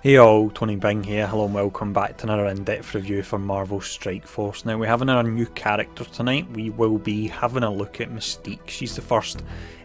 Hey all, Tony Bing here, hello and welcome back to another in-depth review for Marvel Strike Force. Now we have another new character tonight. We will be having a look at Mystique. She's the first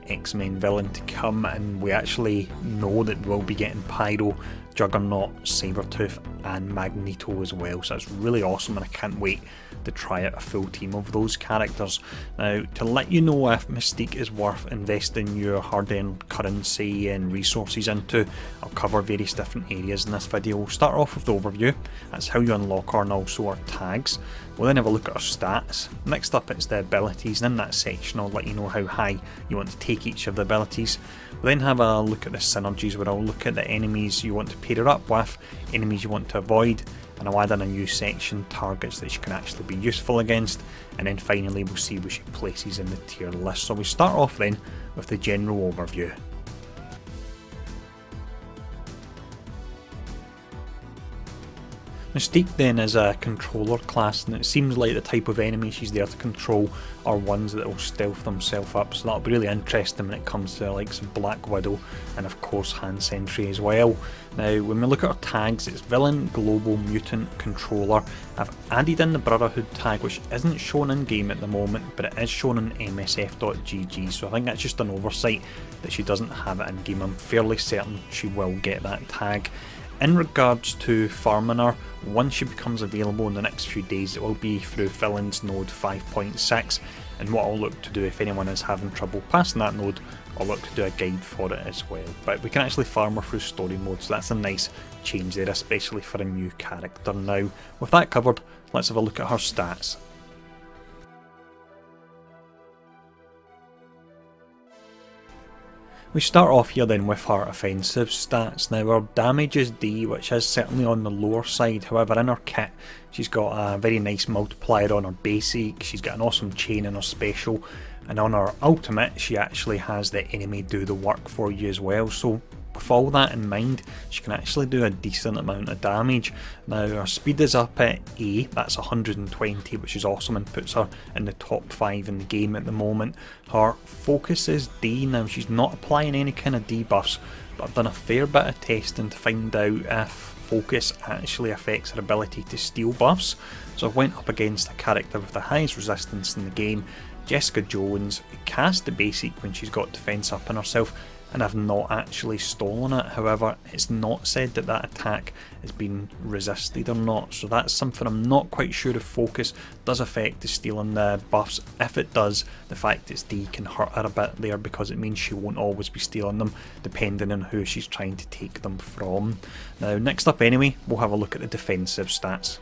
X-Men villain to come, and we actually know that we'll be getting Pyro, Juggernaut, Sabretooth and Magneto as well, so that's really awesome and I can't wait to try out a full team of those characters. Now, to let you know if Mystique is worth investing your hard-earned currency and resources into, I'll cover various different areas in this video. We'll start off with the overview, that's how you unlock her and also her tags. We'll then have a look at her stats. Next up it's the abilities, and in that section I'll let you know how high you want to take each of the abilities. We'll then have a look at the synergies, where I'll look at the enemies you want to pair her up with, enemies you want to avoid, and I'll add in a new section, targets that she can actually be useful against, and then finally we'll see where she places in the tier list. So we start off then with the general overview. Mystique then is a controller class, and it seems like the type of enemy she's there to control are ones that will stealth themselves up, so that'll be really interesting when it comes to the likes of Black Widow and of course Hand Sentry as well. Now when we look at our tags, it's Villain, Global, Mutant, Controller. I've added in the Brotherhood tag, which isn't shown in game at the moment, but it is shown in msf.gg, so I think that's just an oversight that she doesn't have it in game. I'm fairly certain she will get that tag. In regards to farming her, once she becomes available in the next few days, it will be through Villains node 5.6, and what I'll look to do if anyone is having trouble passing that node, I'll look to do a guide for it as well. But we can actually farm her through story mode, so that's a nice change there, especially for a new character. Now, with that covered, let's have a look at her stats. We start off here then with her offensive stats. Now her damage is D, which is certainly on the lower side, however in her kit she's got a very nice multiplier on her basic, she's got an awesome chain in her special, and on her ultimate she actually has the enemy do the work for you as well. So with all that in mind, she can actually do a decent amount of damage. Now her speed is up at A, that's 120, which is awesome and puts her in the top 5 in the game at the moment. Her focus is D. Now she's not applying any kind of debuffs, but I've done a fair bit of testing to find out if focus actually affects her ability to steal buffs. So I went up against a character with the highest resistance in the game, Jessica Jones, cast the basic when she's got defense up in herself, and I've not actually stolen it. However, it's not said that that attack has been resisted or not, so that's something I'm not quite sure if focus does affect the stealing the buffs. If it does, the fact it's D can hurt her a bit there, because it means she won't always be stealing them depending on who she's trying to take them from. Now next up anyway, we'll have a look at the defensive stats.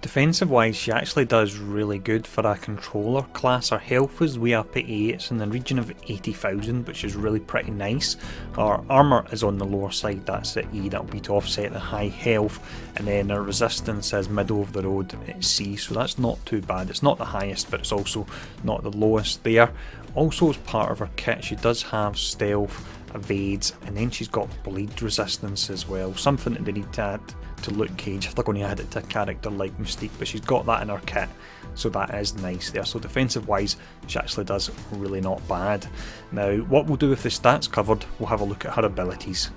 Defensive wise, she actually does really good for a controller class. Her health is way up at A, it's in the region of 80,000, which is really pretty nice. Her armour is on the lower side, that's at E, that'll be to offset the high health, and then her resistance is middle of the road at C, so that's not too bad. It's not the highest, but it's also not the lowest there. Also as part of her kit, she does have stealth, evades, and then she's got bleed resistance as well, something that they need to add to Luke Cage if they're going to add it to a character like Mystique, but she's got that in her kit, so that is nice there. So defensive wise, she actually does really not bad. Now what we'll do with the stats covered, we'll have a look at her abilities.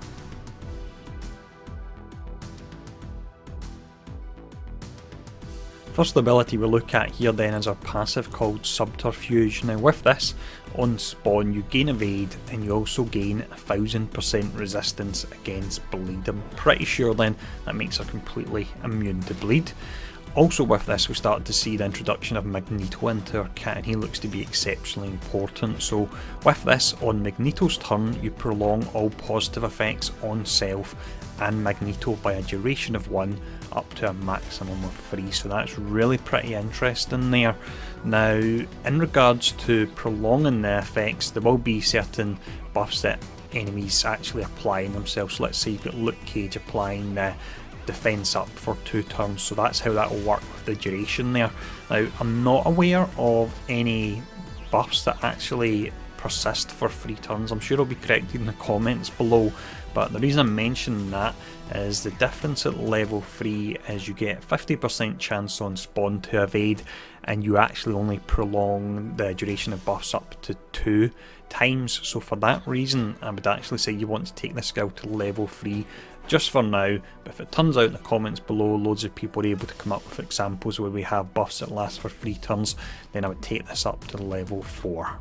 First ability we look at here then is our passive called Subterfuge. Now with this, on spawn you gain evade and you also gain 1000% resistance against bleed. I'm pretty sure then that makes her completely immune to bleed. Also with this we start to see the introduction of Magneto into our kit, and he looks to be exceptionally important. So with this, on Magneto's turn you prolong all positive effects on self and Magneto by a duration of 1 up to a maximum of 3, so that's really pretty interesting there. Now in regards to prolonging the effects, there will be certain buffs that enemies actually applying themselves. So let's say you've got Luke Cage applying the defense up for 2 turns, so that's how that will work with the duration there. Now I'm not aware of any buffs that actually persist for 3 turns. I'm sure I'll be corrected in the comments below, but the reason I'm mentioning that is the difference at level 3 is you get 50% chance on spawn to evade, and you actually only prolong the duration of buffs up to 2 times. So for that reason I would actually say you want to take the skill to level 3 just for now, but if it turns out in the comments below loads of people are able to come up with examples where we have buffs that last for 3 turns, then I would take this up to level 4.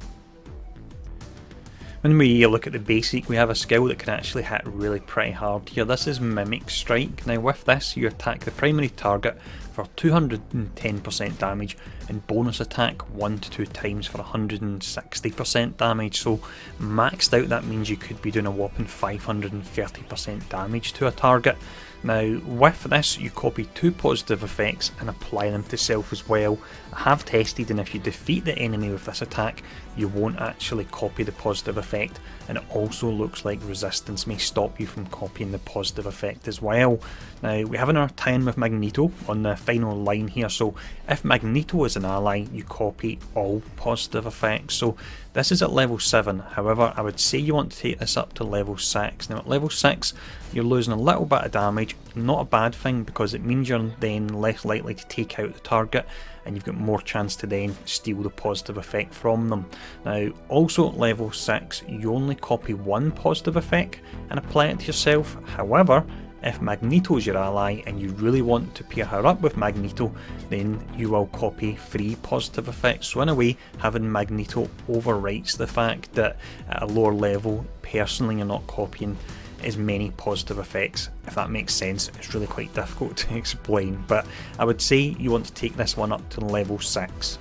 When we look at the basic, we have a skill that can actually hit really pretty hard here. This is Mimic Strike. Now with this, you attack the primary target for 210% damage and bonus attack 1 to 2 times for 160% damage. So maxed out, that means you could be doing a whopping 530% damage to a target. Now with this, you copy 2 positive effects and apply them to self as well. I have tested, and if you defeat the enemy with this attack, you won't actually copy the positive effect, and it also looks like resistance may stop you from copying the positive effect as well. Now we have our tie-in with Magneto on the final line here, so if Magneto is an ally, you copy all positive effects. So this is at level 7, however I would say you want to take this up to level 6. Now at level 6 you're losing a little bit of damage, not a bad thing because it means you're then less likely to take out the target and you've got more chance to then steal the positive effect from them. Now also at level 6 you only copy 1 positive effect and apply it to yourself. However, if Magneto is your ally and you really want to pair her up with Magneto, then you will copy 3 positive effects. So in a way, having Magneto overwrites the fact that at a lower level, personally you're not copying as many positive effects. If that makes sense, it's really quite difficult to explain, but I would say you want to take this one up to level 6.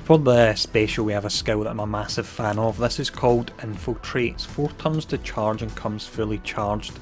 For the special, we have a skill that I'm a massive fan of. This is called Infiltrate. It's 4 turns to charge and comes fully charged.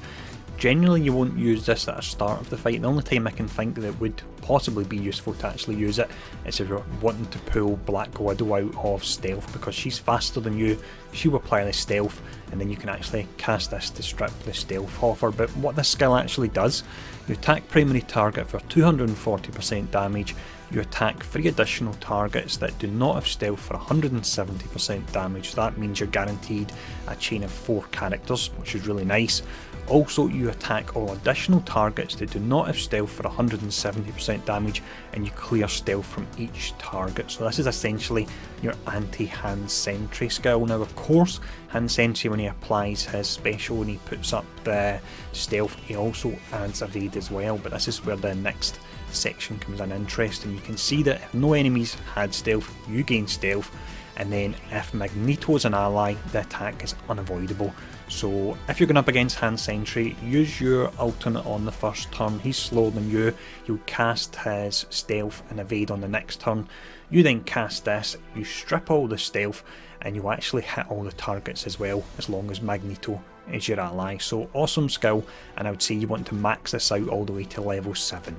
Generally you won't use this at the start of the fight. The only time I can think that it would possibly be useful to actually use it is if you're wanting to pull Black Widow out of stealth, because she's faster than you, she will apply the stealth and then you can actually cast this to strip the stealth off her. But what this skill actually does, you attack primary target for 240% damage, you attack 3 additional targets that do not have stealth for 170% damage. So that means you're guaranteed a chain of 4 characters, which is really nice. Also, you attack all additional targets that do not have stealth for 170% damage, and you clear stealth from each target. So this is essentially your anti-hand sentry skill. Now of course, hand sentry, when he applies his special and he puts up the stealth, he also adds evade as well, but this is where the next section comes in interesting. You can see that if no enemies had stealth, you gain stealth, and then if Magneto is an ally, the attack is unavoidable. So if you're going up against Hand Sentry, use your alternate on the first turn. He's slower than you, he'll cast his stealth and evade on the next turn. You then cast this, you strip all the stealth, and you actually hit all the targets as well, as long as Magneto is your ally. So awesome skill, and I would say you want to max this out all the way to level 7.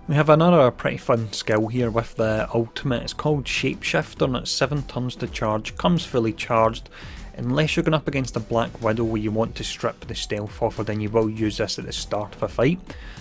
We have another pretty fun skill here with the ultimate. It's called Shapeshifter and it's 7 turns to charge, comes fully charged. Unless you're going up against a Black Widow where you want to strip the stealth off her, then you will use this at the start of a fight.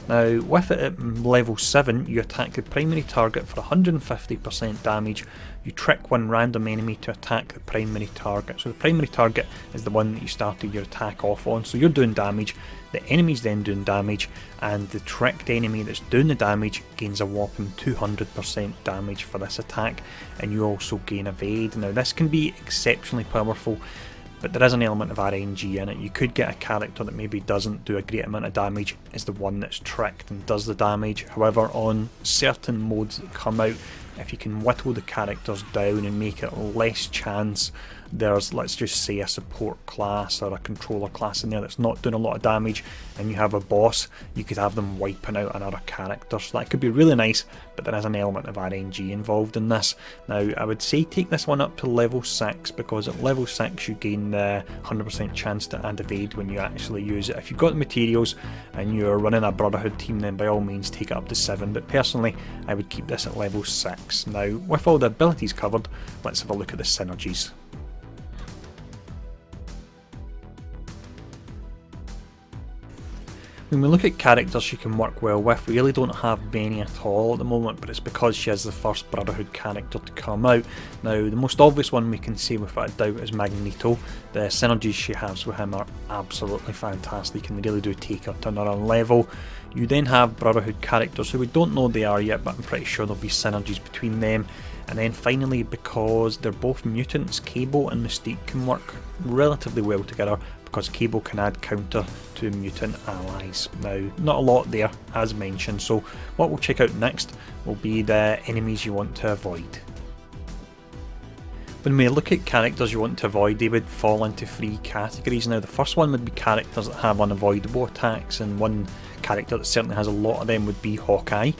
Now with it at level 7, you attack the primary target for 150% damage. You trick 1 random enemy to attack the primary target. So the primary target is the one that you started your attack off on, so you're doing damage, the enemy's then doing damage, and the tricked enemy that's doing the damage gains a whopping 200% damage for this attack, and you also gain evade. Now this can be exceptionally powerful, but there is an element of RNG in it. You could get a character that maybe doesn't do a great amount of damage as the one that's tricked and does the damage. However, on certain modes that come out, if you can whittle the characters down and make it less chance there's, let's just say, a support class or a controller class in there that's not doing a lot of damage, and you have a boss, you could have them wiping out another character. So that could be really nice, but there is an element of RNG involved in this. Now I would say take this one up to level 6, because at level 6 you gain the 100% chance to add evade when you actually use it. If you've got the materials and you're running a Brotherhood team, then by all means take it up to 7, but personally I would keep this at level 6. Now with all the abilities covered, let's have a look at the synergies. When we look at characters she can work well with, we really don't have many at all at the moment, but it's because she is the first Brotherhood character to come out. Now the most obvious one we can say without a doubt is Magneto. The synergies she has with him are absolutely fantastic and they really do take her to another level. You then have Brotherhood characters who we don't know they are yet, but I'm pretty sure there'll be synergies between them. And then finally, because they're both mutants, Cable and Mystique can work relatively well together, because Cable can add counter to mutant allies. Now, not a lot there as mentioned, so what we'll check out next will be the enemies you want to avoid. When we look at characters you want to avoid, they would fall into 3 categories. Now, the first one would be characters that have unavoidable attacks, and one character that certainly has a lot of them would be Hawkeye.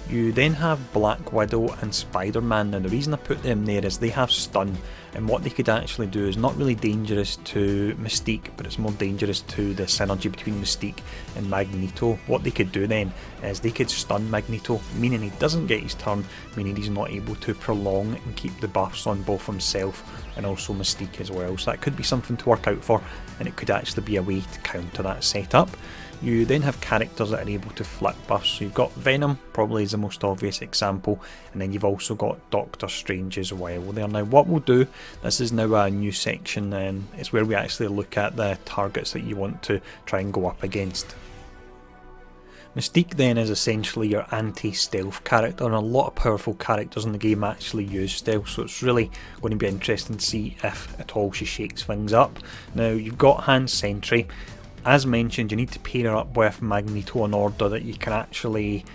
You then have Black Widow and Spider-Man. Now, the reason I put them there is they have stun, and what they could actually do is not really dangerous to Mystique, but it's more dangerous to the synergy between Mystique and Magneto. What they could do then is they could stun Magneto, meaning he doesn't get his turn, meaning he's not able to prolong and keep the buffs on both himself and also Mystique as well. So that could be something to work out for, and it could actually be a way to counter that setup. You then have characters that are able to flip buffs. So you've got Venom, probably is the most obvious example, and then you've also got Doctor Strange as well there. Now what we'll do, this is now a new section, and it's where we actually look at the targets that you want to try and go up against. Mystique then is essentially your anti-stealth character, and a lot of powerful characters in the game actually use stealth, so it's really going to be interesting to see if at all she shakes things up. Now you've got Hand Sentry. As mentioned, you need to pair her up with Magneto in order that you can actually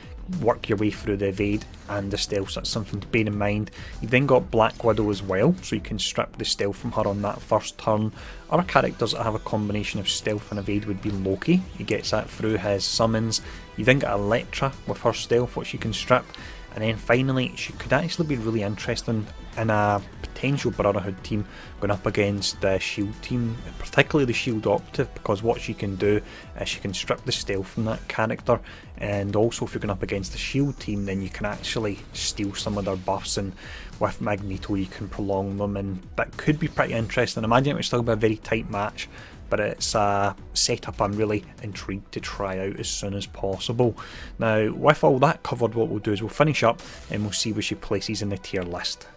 work your way through the evade and the stealth, so that's something to bear in mind. You've then got Black Widow as well, so you can strip the stealth from her on that first turn. Other characters that have a combination of stealth and evade would be Loki, he gets that through his summons. You then got Elektra with her stealth, which you can strip. And then finally, she could actually be really interesting in a potential Brotherhood team going up against the Shield team, particularly the Shield Operative, because what she can do is she can strip the stealth from that character, and also if you're going up against the Shield team, then you can actually steal some of their buffs, and with Magneto you can prolong them, and that could be pretty interesting. I imagine it would still be a very tight match, but it's a setup I'm really intrigued to try out as soon as possible. Now, with all that covered, what we'll do is we'll finish up and we'll see where she places in the tier list.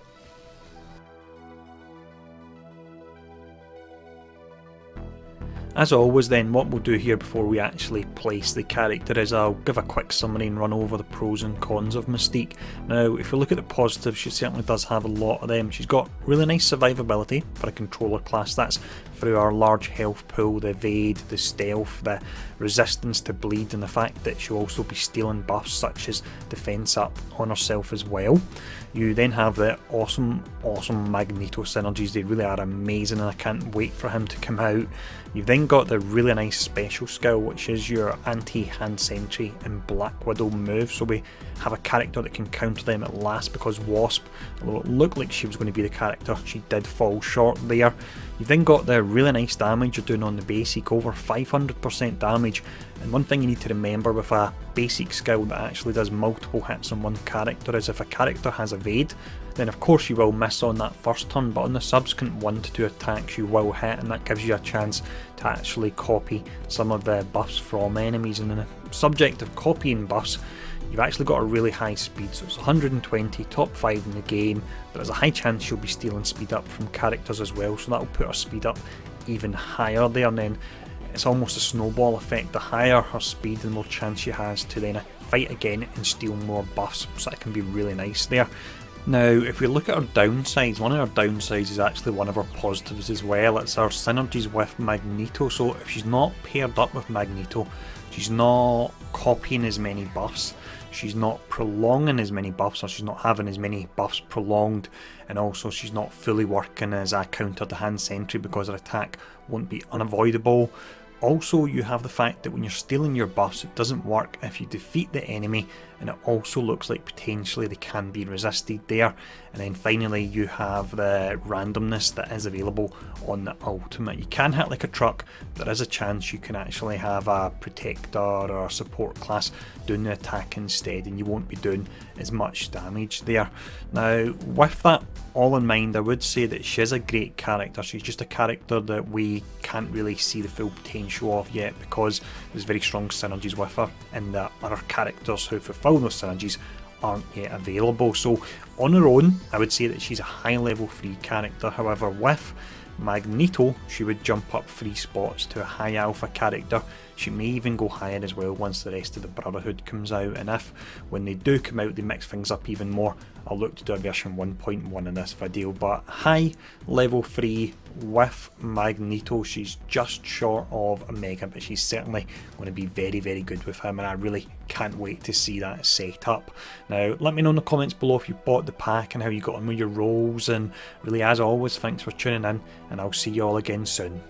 As always then, what we'll do here before we actually place the character is I'll give a quick summary and run over the pros and cons of Mystique. Now, if we look at the positives, she certainly does have a lot of them. She's got really nice survivability for a controller class. That's through our large health pool, the evade, the stealth, the resistance to bleed, and the fact that she'll also be stealing buffs such as defense up on herself as well. You then have the awesome Magneto synergies. They really are amazing, and I can't wait for him to come out. You've then got the really nice special skill, which is your anti-Hand Sentry and Black Widow move. So we have a character that can counter them at last, because Wasp, although it looked like she was going to be the character, she did fall short there. You've then got the really nice damage you're doing on the basic, over 500% damage. And one thing you need to remember with a basic skill that actually does multiple hits on one character is if a character has evade, then of course you will miss on that first turn, but on the subsequent 1 to 2 attacks you will hit, and that gives you a chance to actually copy some of the buffs from enemies. And in the subject of copying buffs, you've actually got a really high speed, so it's 120, top 5 in the game, but there's a high chance you'll be stealing speed up from characters as well, so that'll put her speed up even higher there, and then it's almost a snowball effect. The higher her speed, the more chance she has to then fight again and steal more buffs, so that can be really nice there. Now, if we look at our downsides, one of our downsides is actually one of our positives as well. It's our synergies with Magneto. So if she's not paired up with Magneto, she's not copying as many buffs, she's not prolonging as many buffs, or she's not having as many buffs prolonged, and also she's not fully working as a counter to Hand Sentry because her attack won't be unavoidable. Also, you have the fact that when you're stealing your buffs, it doesn't work if you defeat the enemy, and it also looks like potentially they can be resisted there. And then finally, you have the randomness that is available on the ultimate. You can hit like a truck, there is a chance you can actually have a protector or a support class doing the attack instead, and you won't be doing as much damage there. Now, with that all in mind, I would say that she is a great character. She's just a character that we can't really see the full potential of yet, because there's very strong synergies with her, and the other characters who fulfill those synergies aren't yet available. So on her own, I would say that she's a high level 3 character. However, with Magneto, she would jump up 3 spots to a high alpha character. She may even go higher as well once the rest of the Brotherhood comes out, and if, when they do come out, they mix things up even more, I'll look to do a version 1.1 in this video. But high level 3 with Magneto, she's just short of a Mega, but she's certainly going to be very, very good with him, and I really can't wait to see that set up. Now, let me know in the comments below if you bought the pack and how you got on with your rolls, and really, as always, thanks for tuning in, and I'll see you all again soon.